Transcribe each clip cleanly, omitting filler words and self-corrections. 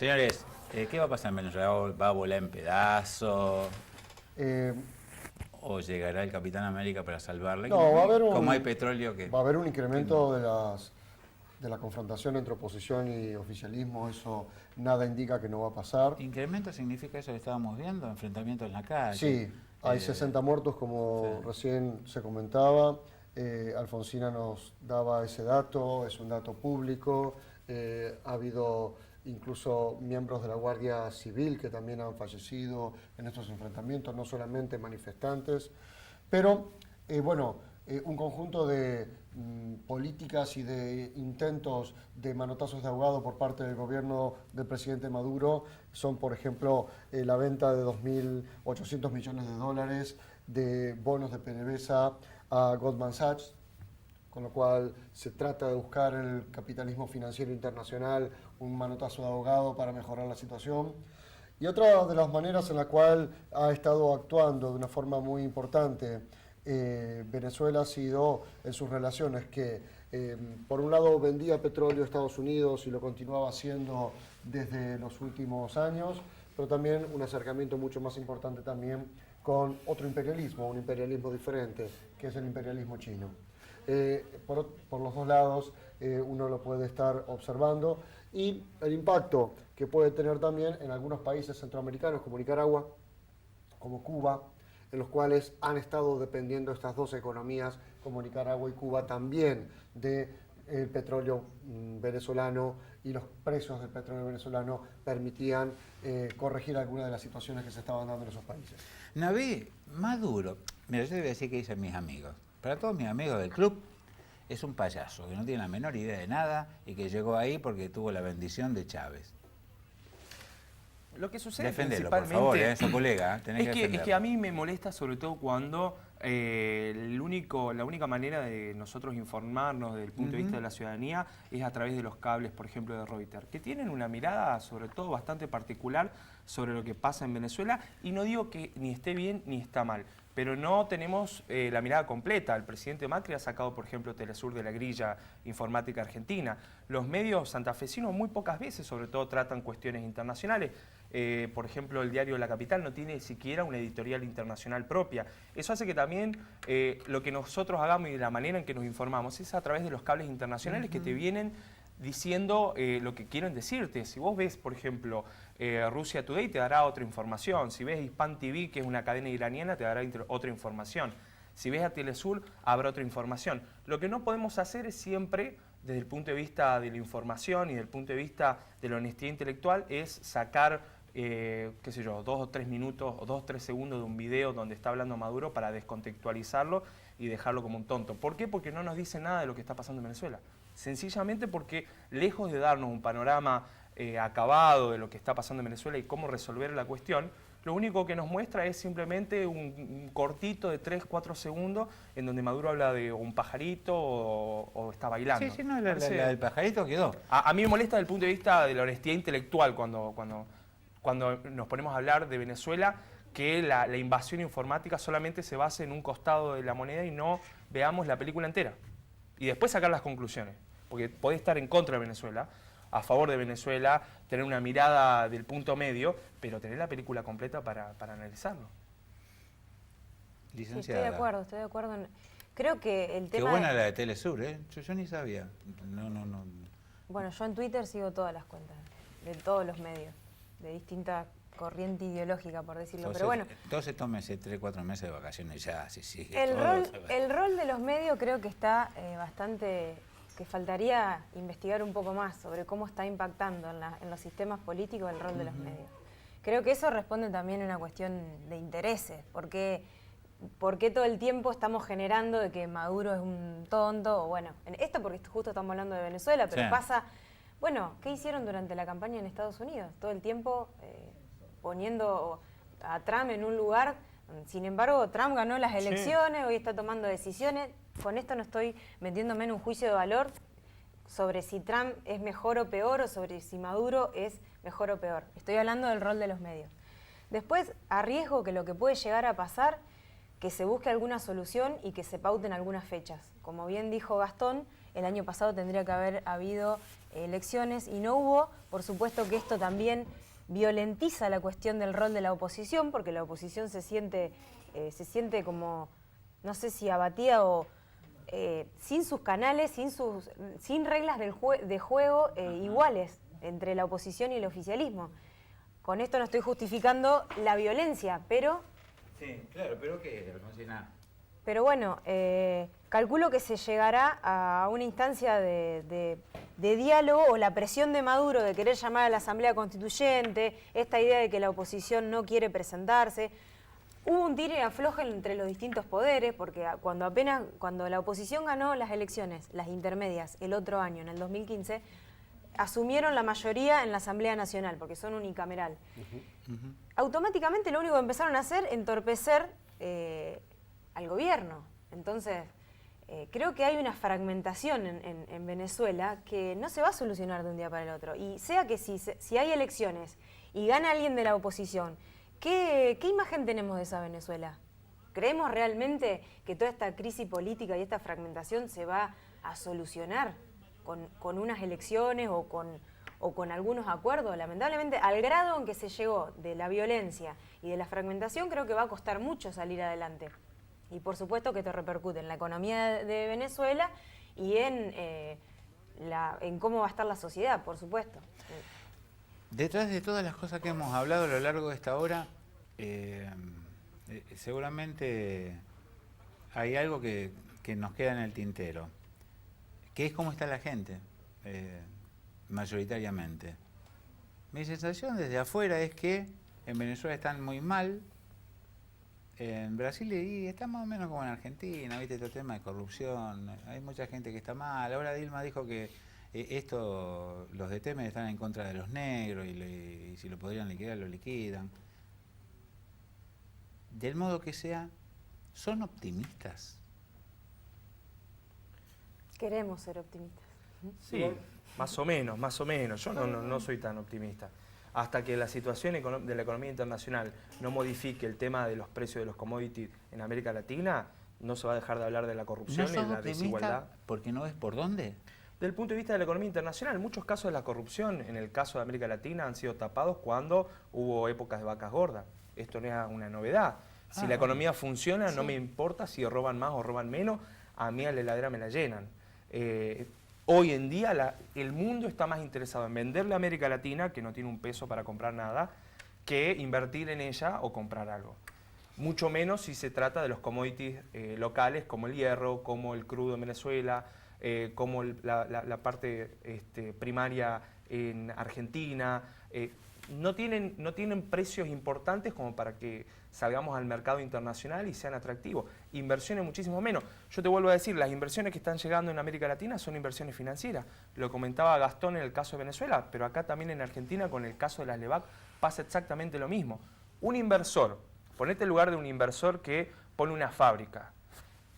Señores, ¿qué va a pasar en Venezuela? ¿Va a volar en pedazos? Eh, ¿O llegará el Capitán América para salvarle? no, va a haber Como hay petróleo que... va a haber un incremento de la confrontación entre oposición y oficialismo. Eso nada indica que no va a pasar. ¿Incremento significa eso que estábamos viendo? ¿Enfrentamientos en la calle? Sí, hay 60 muertos, como recién se comentaba. Alfonsina nos daba ese dato, es un dato público. Ha habido incluso miembros de la Guardia Civil que también han fallecido en estos enfrentamientos, no solamente manifestantes. Pero, un conjunto de políticas y de intentos de manotazos de ahogado por parte del gobierno del presidente Maduro son, por ejemplo, la venta de 2.800 millones de dólares de bonos de PDVSA a Goldman Sachs, con lo cual se trata de buscar en el capitalismo financiero internacional un manotazo de ahogado para mejorar la situación. Y otra de las maneras en la cual ha estado actuando de una forma muy importante Venezuela ha sido en sus relaciones, que por un lado vendía petróleo a Estados Unidos y lo continuaba haciendo desde los últimos años, pero también un acercamiento mucho más importante también con otro imperialismo, un imperialismo diferente, que es el imperialismo chino. Por los dos lados uno lo puede estar observando, y el impacto que puede tener también en algunos países centroamericanos como Nicaragua, como Cuba, en los cuales han estado dependiendo estas dos economías, como Nicaragua y Cuba, también del petróleo venezolano, y los precios del petróleo venezolano permitían corregir algunas de las situaciones que se estaban dando en esos países. Naví, Maduro, mira, yo te voy a decir que dicen mis amigos. Para todos mis amigos del club, es un payaso, que no tiene la menor idea de nada y que llegó ahí porque tuvo la bendición de Chávez. Lo que sucede Defendelo, principalmente, por favor, su colega, tenés que es defenderlo. que a mí me molesta sobre todo cuando la única manera de nosotros informarnos desde el punto de vista de la ciudadanía es a través de los cables, por ejemplo, de Reuters, que tienen una mirada sobre todo bastante particular sobre lo que pasa en Venezuela, y no digo que ni esté bien ni está mal, pero no tenemos la mirada completa. El presidente Macri ha sacado, por ejemplo, Telesur de la grilla informática argentina. Los medios santafesinos muy pocas veces, sobre todo, tratan cuestiones internacionales. Por ejemplo, el diario La Capital no tiene siquiera una editorial internacional propia. Eso hace que también lo que nosotros hagamos y la manera en que nos informamos es a través de los cables internacionales que te vienen diciendo lo que quieren decirte. Si vos ves, por ejemplo, Russia Today, te dará otra información. Si ves Hispan TV, que es una cadena iraniana, te dará otra información. Si ves a Telesur, habrá otra información. Lo que no podemos hacer es siempre, desde el punto de vista de la información y desde el punto de vista de la honestidad intelectual, es sacar, qué sé yo, 2 o 3 minutos o 2 o 3 segundos de un video donde está hablando Maduro para descontextualizarlo y dejarlo como un tonto. ¿Por qué? Porque no nos dice nada de lo que está pasando en Venezuela. Sencillamente porque, lejos de darnos un panorama acabado de lo que está pasando en Venezuela y cómo resolver la cuestión, lo único que nos muestra es simplemente un cortito de 3 o 4 segundos en donde Maduro habla de un pajarito o está bailando. Sí, no, la del pajarito quedó. A mí me molesta desde el punto de vista de la honestidad intelectual cuando nos ponemos a hablar de Venezuela, que la invasión informática solamente se base en un costado de la moneda y no veamos la película entera. Y después sacar las conclusiones. Porque podés estar en contra de Venezuela, a favor de Venezuela, tener una mirada del punto medio, pero tener la película completa para analizarlo. Licenciada. Sí, estoy de acuerdo. Creo que el tema... Qué buena la de Telesur, ¿eh? Yo ni sabía. No. Bueno, yo en Twitter sigo todas las cuentas, de todos los medios, de distinta corriente ideológica, por decirlo. Entonces, pero bueno, entonces tómese 3 o 4 meses de vacaciones ya, si sigue. el rol de los medios creo que está bastante... que faltaría investigar un poco más sobre cómo está impactando en los sistemas políticos el rol de los medios. Creo que eso responde también a una cuestión de intereses, porque ¿por qué todo el tiempo estamos generando de que Maduro es un tonto? O bueno, esto porque justo estamos hablando de Venezuela, pero sí. pasa... Bueno, ¿qué hicieron durante la campaña en Estados Unidos? Todo el tiempo poniendo a Trump en un lugar. Sin embargo, Trump ganó las elecciones, hoy está tomando decisiones. Con esto no estoy metiéndome en un juicio de valor sobre si Trump es mejor o peor, o sobre si Maduro es mejor o peor. Estoy hablando del rol de los medios. Después, arriesgo que lo que puede llegar a pasar, que se busque alguna solución y que se pauten algunas fechas. Como bien dijo Gastón, el año pasado tendría que haber habido elecciones y no hubo. Por supuesto que esto también violentiza la cuestión del rol de la oposición, porque la oposición se siente como, no sé si abatida o sin sus canales, sin reglas de juego iguales entre la oposición y el oficialismo. Con esto no estoy justificando la violencia, pero... Sí, claro, pero ¿qué es, Alfonsina? Pero bueno, calculo que se llegará a una instancia de diálogo, o la presión de Maduro de querer llamar a la Asamblea Constituyente, esta idea de que la oposición no quiere presentarse. Hubo un tire y afloje entre los distintos poderes, porque cuando la oposición ganó las elecciones, las intermedias, el otro año, en el 2015, asumieron la mayoría en la Asamblea Nacional, porque son unicameral. Automáticamente lo único que empezaron a hacer, entorpecer al gobierno. Entonces, creo que hay una fragmentación en Venezuela que no se va a solucionar de un día para el otro. Y sea que si hay elecciones y gana alguien de la oposición, ¿qué imagen tenemos de esa Venezuela? ¿Creemos realmente que toda esta crisis política y esta fragmentación se va a solucionar con unas elecciones o con algunos acuerdos? Lamentablemente, al grado en que se llegó de la violencia y de la fragmentación, creo que va a costar mucho salir adelante. Y por supuesto que esto repercute en la economía de Venezuela y en cómo va a estar la sociedad, por supuesto. Detrás de todas las cosas que hemos hablado a lo largo de esta hora, seguramente hay algo que nos queda en el tintero, que es cómo está la gente, mayoritariamente. Mi sensación desde afuera es que en Venezuela están muy mal, en Brasil y está más o menos como en Argentina, ¿viste? Este tema de corrupción, hay mucha gente que está mal. Ahora Dilma dijo que los de Temer están en contra de los negros y si lo podrían liquidar, lo liquidan. Del modo que sea, ¿son optimistas? Queremos ser optimistas. Sí, más o menos. Yo no soy tan optimista. Hasta que la situación de la economía internacional no modifique el tema de los precios de los commodities en América Latina, no se va a dejar de hablar de la corrupción y de la desigualdad. ¿Porque no ves por dónde? Desde el punto de vista de la economía internacional, muchos casos de la corrupción, en el caso de América Latina, han sido tapados cuando hubo épocas de vacas gordas. Esto no es una novedad. Si la economía funciona, no me importa si roban más o roban menos, a mí a la heladera me la llenan. Hoy en día el mundo está más interesado en venderle a América Latina, que no tiene un peso para comprar nada, que invertir en ella o comprar algo. Mucho menos si se trata de los commodities locales como el hierro, como el crudo en Venezuela, como la parte primaria en Argentina. No tienen precios importantes como para que salgamos al mercado internacional y sean atractivos. Inversiones muchísimo menos. Yo te vuelvo a decir, las inversiones que están llegando en América Latina son inversiones financieras. Lo comentaba Gastón en el caso de Venezuela, pero acá también en Argentina con el caso de las LEVAC pasa exactamente lo mismo. Un inversor, ponete el lugar de un inversor que pone una fábrica,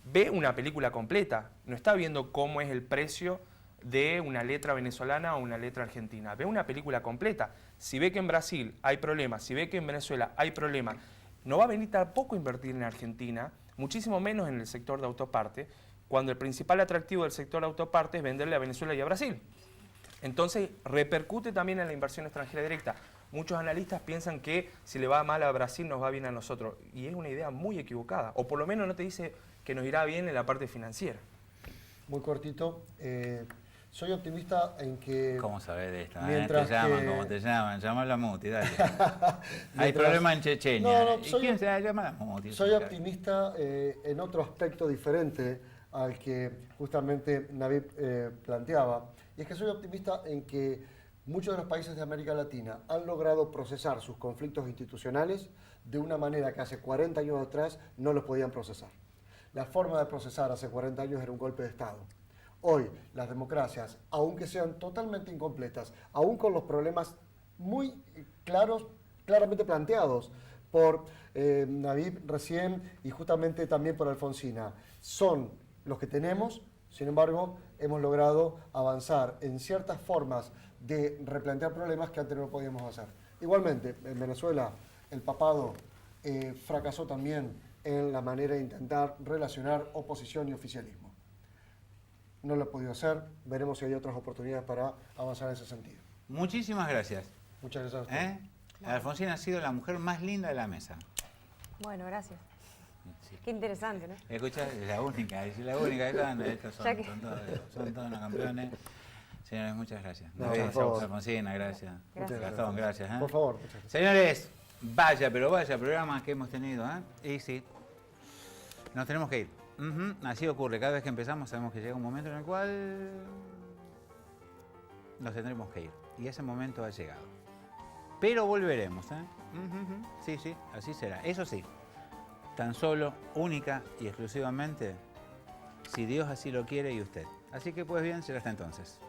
ve una película completa, no está viendo cómo es el precio de una letra venezolana o una letra argentina. Ve una película completa. Si ve que en Brasil hay problemas, si ve que en Venezuela hay problemas, no va a venir tampoco a invertir en Argentina, muchísimo menos en el sector de autoparte, cuando el principal atractivo del sector de autoparte es venderle a Venezuela y a Brasil. Entonces, repercute también en la inversión extranjera directa. Muchos analistas piensan que si le va mal a Brasil nos va bien a nosotros. Y es una idea muy equivocada. O por lo menos no te dice que nos irá bien en la parte financiera. Muy cortito. Soy optimista en que... ¿Cómo sabes de esto? Mientras te llaman, que... como te llaman, llama a la Muti, dale. Hay problemas en Chechenia. No, ¿Y quién se llama a la Muti? Soy optimista en otro aspecto diferente al que justamente Navid planteaba. Y es que soy optimista en que muchos de los países de América Latina han logrado procesar sus conflictos institucionales de una manera que hace 40 años atrás no los podían procesar. La forma de procesar hace 40 años era un golpe de Estado. Hoy, las democracias, aunque sean totalmente incompletas, aún con los problemas muy claramente planteados por Navid recién y justamente también por Alfonsina, son los que tenemos. Sin embargo, hemos logrado avanzar en ciertas formas de replantear problemas que antes no podíamos hacer. Igualmente, en Venezuela, el papado fracasó también en la manera de intentar relacionar oposición y oficialismo. no lo he podido hacer. Veremos si hay otras oportunidades para avanzar en ese sentido. Muchísimas gracias. Muchas gracias a ustedes. Alfonsina ha sido la mujer más linda de la mesa. Bueno, gracias. Sí. Qué interesante, ¿no? Escucha, es la única. Estos son todos unos campeones. Señores, muchas gracias. No, por favor. Alfonsina, gracias. Gracias. Gastón, gracias. Por favor, muchas gracias. Señores, vaya, pero vaya programa que hemos tenido. Y sí, nos tenemos que ir. Así ocurre. Cada vez que empezamos sabemos que llega un momento en el cual nos tendremos que ir. Y ese momento ha llegado. Pero volveremos. Sí, sí, así será. Eso sí, tan solo, única y exclusivamente, si Dios así lo quiere y usted. Así que pues bien, será hasta entonces.